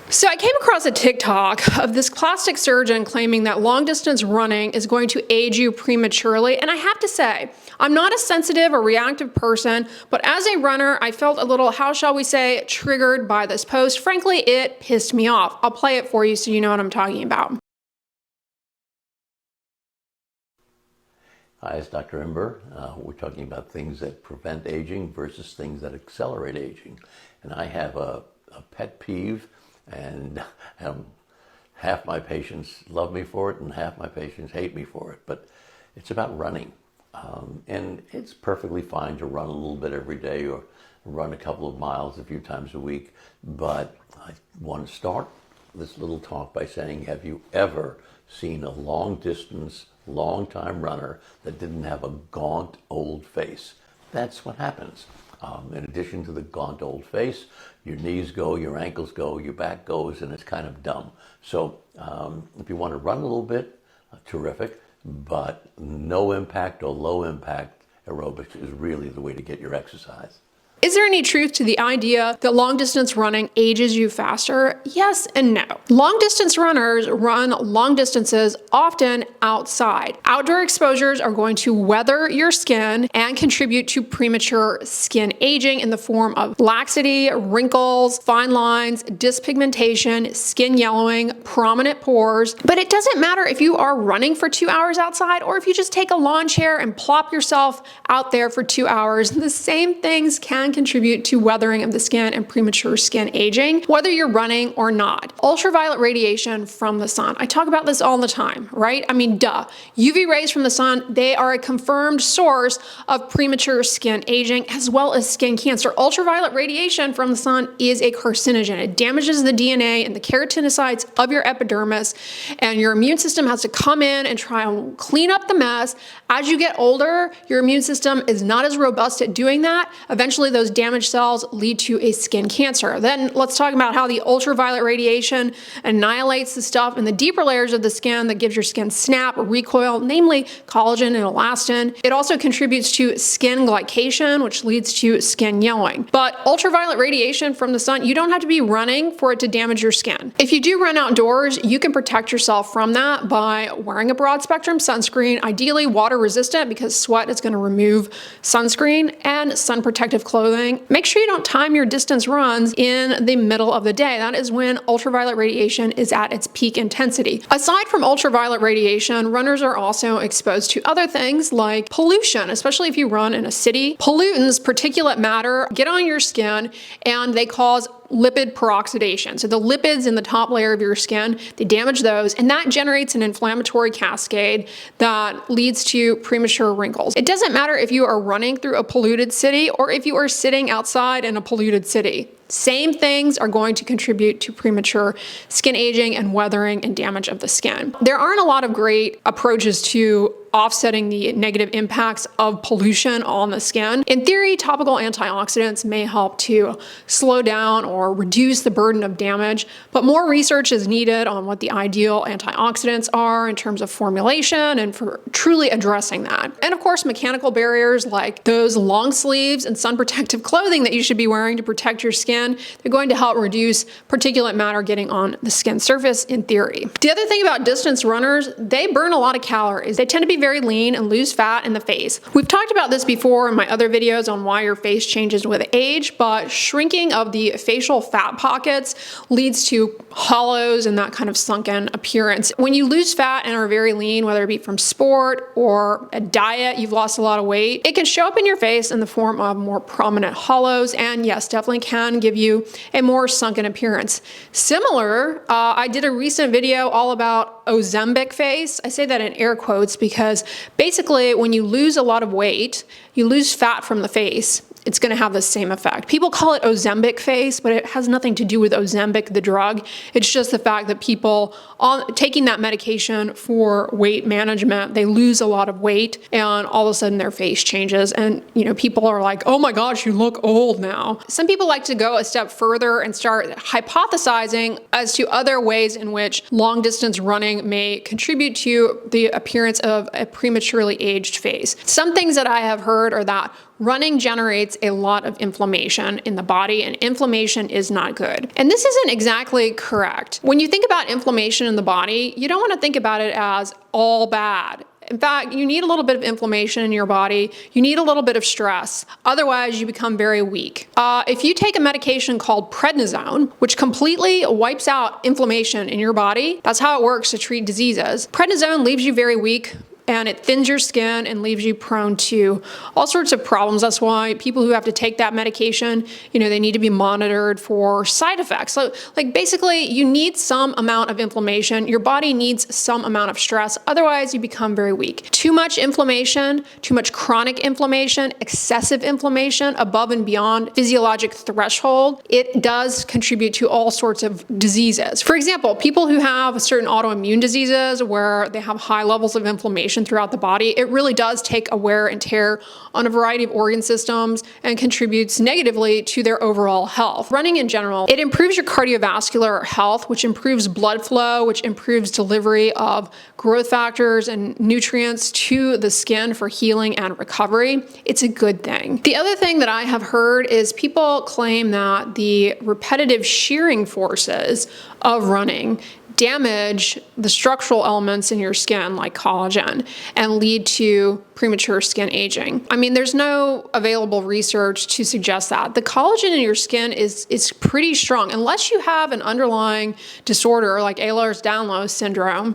So I came across a TikTok of this plastic surgeon claiming that long distance running is going to age you prematurely. And I have to say, I'm not a sensitive or reactive person, but as a runner, I felt a little, how shall we say, triggered by this post. Frankly, it pissed me off. I'll play it for you so you know what I'm talking about. Hi, it's Dr. Ember. We're talking about things that prevent aging versus things that accelerate aging. And I have a pet peeve, and half my patients love me for it and half my patients hate me for it. But it's about running. And it's perfectly fine to run a little bit every day or run a couple of miles a few times a week. But I want to start this little talk by saying, have you ever seen a long distance, long time runner that didn't have a gaunt old face? That's what happens. In addition to the gaunt old face, your knees go, your ankles go, your back goes, and it's kind of dumb. So if you want to run a little bit, terrific, but no impact or low impact aerobics is really the way to get your exercise. Is there any truth to the idea that long distance running ages you faster? Yes and no. Long distance runners run long distances often outside. Outdoor exposures are going to weather your skin and contribute to premature skin aging in the form of laxity, wrinkles, fine lines, dyspigmentation, skin yellowing, prominent pores. But it doesn't matter if you are running for 2 hours outside or if you just take a lawn chair and plop yourself out there for 2 hours. The same things can contribute to weathering of the skin and premature skin aging, whether you're running or not. Ultraviolet radiation from the sun. I talk about this all the time, right? I mean, duh. UV rays from the sun, they are a confirmed source of premature skin aging as well as skin cancer. Ultraviolet radiation from the sun is a carcinogen. It damages the DNA and the keratinocytes of your epidermis, and your immune system has to come in and try and clean up the mess. As you get older, your immune system is not as robust at doing that. Eventually, those damaged cells lead to a skin cancer. Then let's talk about how the ultraviolet radiation annihilates the stuff in the deeper layers of the skin that gives your skin snap or recoil, namely collagen and elastin. It also contributes to skin glycation, which leads to skin yellowing. But ultraviolet radiation from the sun, you don't have to be running for it to damage your skin. If you do run outdoors, you can protect yourself from that by wearing a broad spectrum sunscreen, ideally water resistant because sweat is going to remove sunscreen, and sun protective clothing. Make sure you don't time your distance runs in the middle of the day. That is when ultraviolet radiation is at its peak intensity. Aside from ultraviolet radiation, runners are also exposed to other things like pollution, especially if you run in a city. Pollutants, particulate matter, get on your skin and they cause lipid peroxidation. So the lipids in the top layer of your skin, they damage those, and that generates an inflammatory cascade that leads to premature wrinkles. It doesn't matter if you are running through a polluted city or if you are sitting outside in a polluted city. Same things are going to contribute to premature skin aging and weathering and damage of the skin. There aren't a lot of great approaches to offsetting the negative impacts of pollution on the skin. In theory, topical antioxidants may help to slow down or reduce the burden of damage, but more research is needed on what the ideal antioxidants are in terms of formulation and for truly addressing that. And of course, mechanical barriers like those long sleeves and sun protective clothing that you should be wearing to protect your skin, they're going to help reduce particulate matter getting on the skin surface in theory. The other thing about distance runners, they burn a lot of calories. They tend to be very lean and lose fat in the face. We've talked about this before in my other videos on why your face changes with age, but shrinking of the facial fat pockets leads to hollows and that kind of sunken appearance. When you lose fat and are very lean, whether it be from sport or a diet, you've lost a lot of weight, it can show up in your face in the form of more prominent hollows, and yes, definitely can give you a more sunken appearance. Similar, I did a recent video all about Ozempic face. I say that in air quotes because basically when you lose a lot of weight, you lose fat from the face. It's going to have the same effect. People call it Ozempic face, but it has nothing to do with Ozempic, the drug. It's just the fact that people taking that medication for weight management, they lose a lot of weight and all of a sudden their face changes. And, you know, people are like, oh my gosh, you look old now. Some people like to go a step further and start hypothesizing as to other ways in which long distance running may contribute to the appearance of a prematurely aged face. Some things that I have heard are that running generates creates a lot of inflammation in the body, and inflammation is not good. And this isn't exactly correct. When you think about inflammation in the body, you don't want to think about it as all bad. In fact, you need a little bit of inflammation in your body. You need a little bit of stress. Otherwise, you become very weak. If you take a medication called prednisone, which completely wipes out inflammation in your body, that's how it works to treat diseases. Prednisone leaves you very weak, and it thins your skin and leaves you prone to all sorts of problems. That's why people who have to take that medication, they need to be monitored for side effects. So, basically, you need some amount of inflammation. Your body needs some amount of stress. Otherwise, you become very weak. Too much inflammation, too much chronic inflammation, excessive inflammation above and beyond physiologic threshold, it does contribute to all sorts of diseases. For example, people who have certain autoimmune diseases where they have high levels of inflammation throughout the body, it really does take a wear and tear on a variety of organ systems and contributes negatively to their overall health. Running in general, it improves your cardiovascular health, which improves blood flow, which improves delivery of growth factors and nutrients to the skin for healing and recovery. It's a good thing. The other thing that I have heard is people claim that the repetitive shearing forces of running damage the structural elements in your skin like collagen and lead to premature skin aging. I mean, there's no available research to suggest that. The collagen in your skin is pretty strong unless you have an underlying disorder like Ehlers-Danlos syndrome,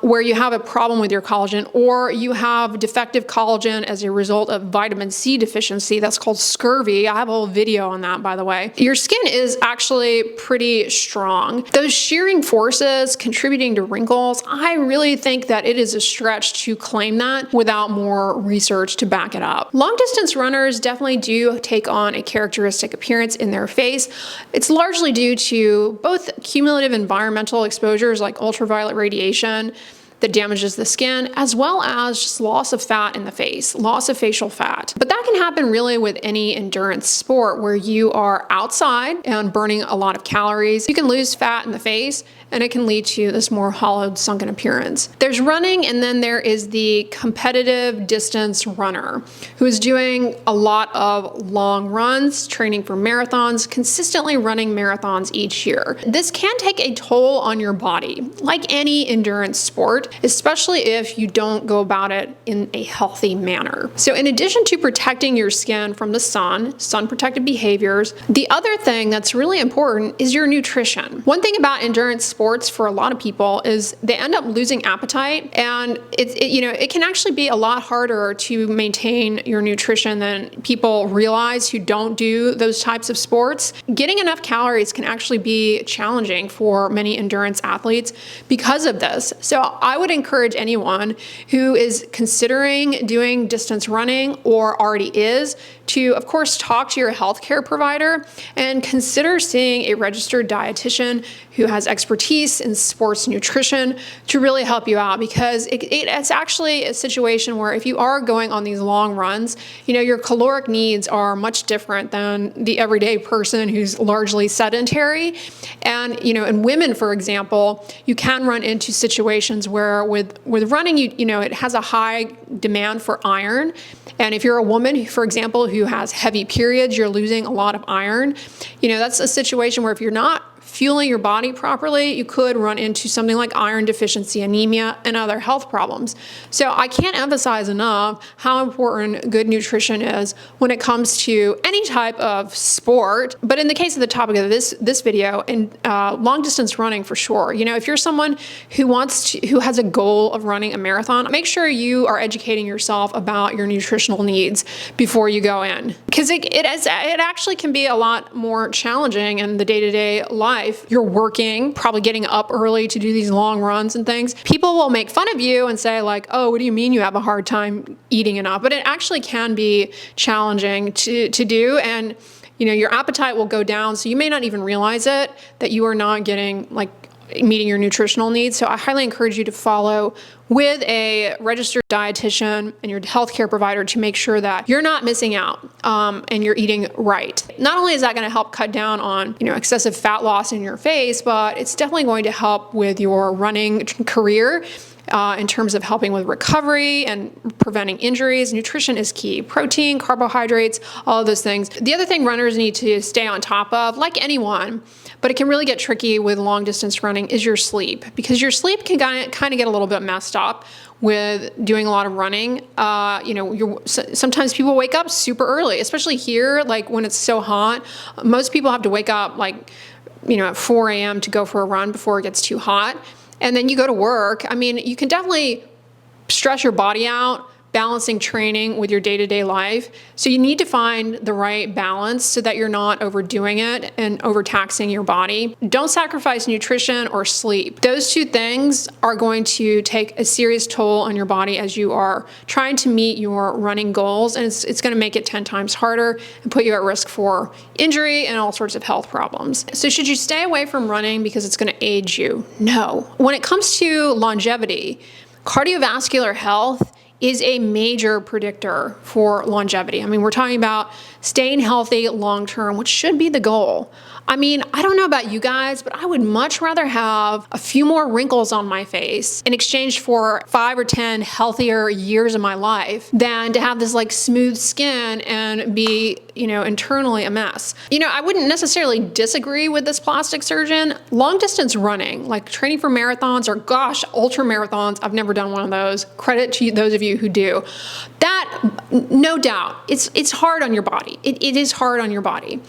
where you have a problem with your collagen, or you have defective collagen as a result of vitamin C deficiency. That's called scurvy. I have a whole video on that, by the way. Your skin is actually pretty strong. Those shearing forces contributing to wrinkles, I really think that it is a stretch to claim that without more research to back it up. Long distance runners definitely do take on a characteristic appearance in their face. It's largely due to both cumulative environmental exposures like ultraviolet radiation that damages the skin, as well as just loss of fat in the face, loss of facial fat. But that can happen really with any endurance sport where you are outside and burning a lot of calories. You can lose fat in the face, and it can lead to this more hollowed, sunken appearance. There's running, and then there is the competitive distance runner who is doing a lot of long runs, training for marathons, consistently running marathons each year. This can take a toll on your body, like any endurance sport, especially if you don't go about it in a healthy manner. So in addition to protecting your skin from the sun protected behaviors, the other thing that's really important is your nutrition. One thing about endurance sports for a lot of people is they end up losing appetite, and it can actually be a lot harder to maintain your nutrition than people realize who don't do those types of sports. Getting enough calories can actually be challenging for many endurance athletes because of this. So I would encourage anyone who is considering doing distance running or already is to, of course, talk to your healthcare provider and consider seeing a registered dietitian who has expertise in sports nutrition to really help you out, because it's actually a situation where if you are going on these long runs, your caloric needs are much different than the everyday person who's largely sedentary. And, in women, for example, you can run into situations where with running, it has a high demand for iron. And if you're a woman, for example, who has heavy periods, you're losing a lot of iron. That's a situation where if you're not fueling your body properly, you could run into something like iron deficiency anemia and other health problems. So I can't emphasize enough how important good nutrition is when it comes to any type of sport. But in the case of the topic of this video, and long distance running for sure, if you're someone who has a goal of running a marathon, make sure you are educating yourself about your nutritional needs before you go in, because it actually can be a lot more challenging in the day-to-day life. You're working, probably getting up early to do these long runs and things. People will make fun of you and say like, oh, what do you mean you have a hard time eating enough? But it actually can be challenging to do. And, your appetite will go down. So you may not even realize it, that you are not meeting your nutritional needs. So I highly encourage you to follow with a registered dietitian and your healthcare provider to make sure that you're not missing out and you're eating right. Not only is that going to help cut down on excessive fat loss in your face, but it's definitely going to help with your running career in terms of helping with recovery and preventing injuries. Nutrition is key. Protein, carbohydrates, all of those things. The other thing runners need to stay on top of, like anyone, but it can really get tricky with long distance running, is your sleep, because your sleep can kind of get a little bit messed up with doing a lot of running. Sometimes people wake up super early, especially here, like when it's so hot. Most people have to wake up at 4 a.m. to go for a run before it gets too hot. And then you go to work. I mean, you can definitely stress your body out balancing training with your day-to-day life. So you need to find the right balance so that you're not overdoing it and overtaxing your body. Don't sacrifice nutrition or sleep. Those two things are going to take a serious toll on your body as you are trying to meet your running goals, and it's going to make it 10 times harder and put you at risk for injury and all sorts of health problems. So should you stay away from running because it's going to age you? No. When it comes to longevity, cardiovascular health is a major predictor for longevity. I mean, we're talking about staying healthy long term, which should be the goal. I mean, I don't know about you guys, but I would much rather have a few more wrinkles on my face in exchange for 5 or 10 healthier years of my life than to have this like smooth skin and be, internally a mess. I wouldn't necessarily disagree with this plastic surgeon. Long distance running, like training for marathons or ultra marathons, I've never done one of those. Credit to those of you who do. That, no doubt, it's hard on your body. It is hard on your body.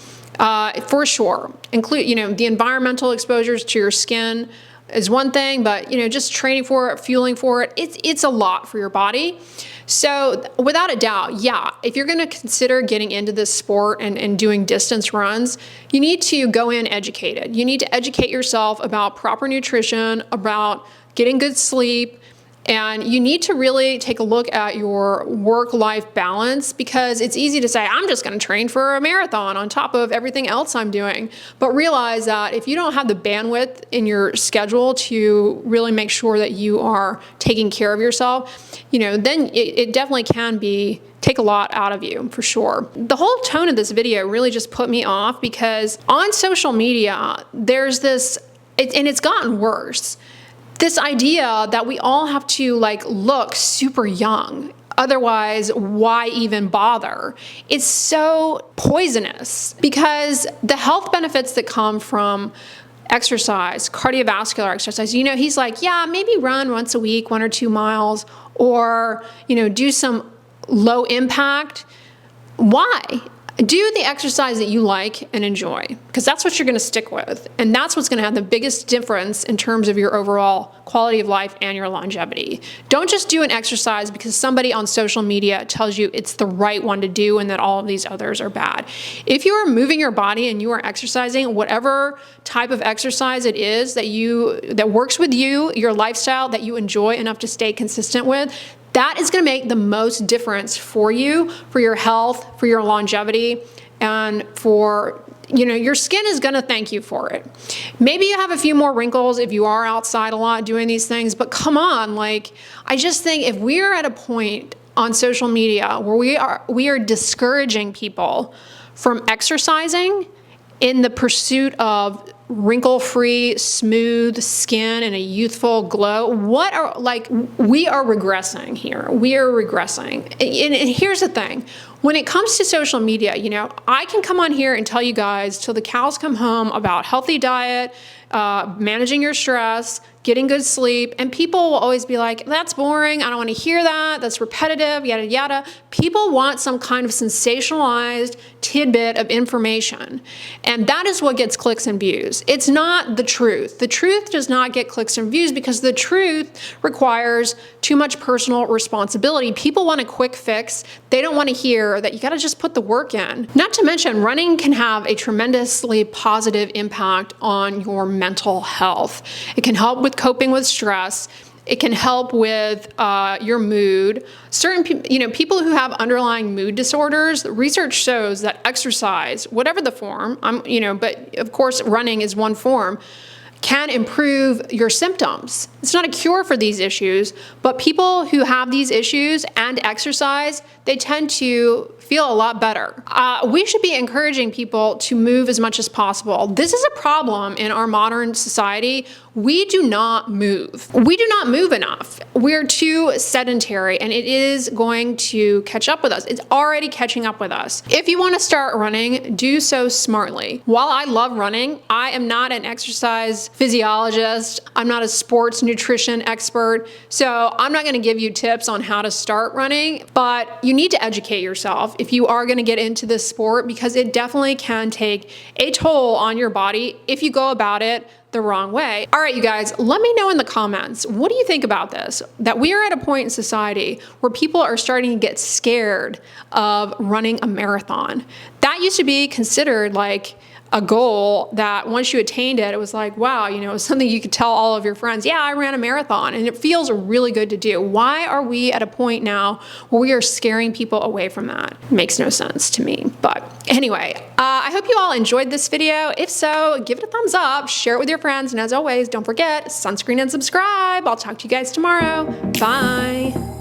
For sure. Include, the environmental exposures to your skin is one thing, but, just training for it, fueling for it, it's a lot for your body. So without a doubt, yeah, if you're going to consider getting into this sport and doing distance runs, you need to go in educated. You need to educate yourself about proper nutrition, about getting good sleep, and you need to really take a look at your work-life balance, because it's easy to say, I'm just going to train for a marathon on top of everything else I'm doing. But realize that if you don't have the bandwidth in your schedule to really make sure that you are taking care of yourself, then it definitely can take a lot out of you, for sure. The whole tone of this video really just put me off, because on social media, there's this, and it's gotten worse, this idea that we all have to look super young. Otherwise, why even bother? It's so poisonous, because the health benefits that come from exercise, cardiovascular exercise, he's like, yeah, maybe run once a week, 1 or 2 miles, or, do some low impact. Why? Do the exercise that you like and enjoy, because that's what you're going to stick with. And that's what's going to have the biggest difference in terms of your overall quality of life and your longevity. Don't just do an exercise because somebody on social media tells you it's the right one to do and that all of these others are bad. If you are moving your body and you are exercising, whatever type of exercise it is that works with you, your lifestyle, that you enjoy enough to stay consistent with, that is going to make the most difference for you, for your health, for your longevity, and for, your skin is going to thank you for it. Maybe you have a few more wrinkles if you are outside a lot doing these things, but come on, I just think if we are at a point on social media where we are discouraging people from exercising in the pursuit of wrinkle-free, smooth skin and a youthful glow, we are regressing here. We are regressing. And here's the thing. When it comes to social media, I can come on here and tell you guys till the cows come home about healthy diet, managing your stress, getting good sleep, and people will always be like, that's boring, I don't want to hear that, that's repetitive, yada, yada. People want some kind of sensationalized tidbit of information, and that is what gets clicks and views. It's not the truth. The truth does not get clicks and views because the truth requires too much personal responsibility. People want a quick fix. They don't want to hear that you got to just put the work in. Not to mention, running can have a tremendously positive impact on your mental health. It can help with coping with stress. It can help with your mood. Certain people who have underlying mood disorders, research shows that exercise, whatever the form, but of course running is one form, can improve your symptoms. It's not a cure for these issues, but people who have these issues and exercise, they tend to feel a lot better. We should be encouraging people to move as much as possible. This is a problem in our modern society. We do not move. We do not move enough. We're too sedentary, and it is going to catch up with us. It's already catching up with us. If you want to start running, do so smartly. While I love running, I am not an exercise physiologist. I'm not a sports nutrition expert. So I'm not going to give you tips on how to start running, but you need to educate yourself if you are going to get into this sport, because it definitely can take a toll on your body if you go about it the wrong way. All right, you guys, let me know in the comments, what do you think about this? That we are at a point in society where people are starting to get scared of running a marathon. That used to be considered like a goal that once you attained it, it was like, wow, you know, it was something you could tell all of your friends, yeah, I ran a marathon, and it feels really good to do. Why are we at a point now where we are scaring people away from that? Makes no sense to me. But anyway, I hope you all enjoyed this video. If so, give it a thumbs up, share it with your friends, and as always, don't forget, sunscreen and subscribe. I'll talk to you guys tomorrow. Bye.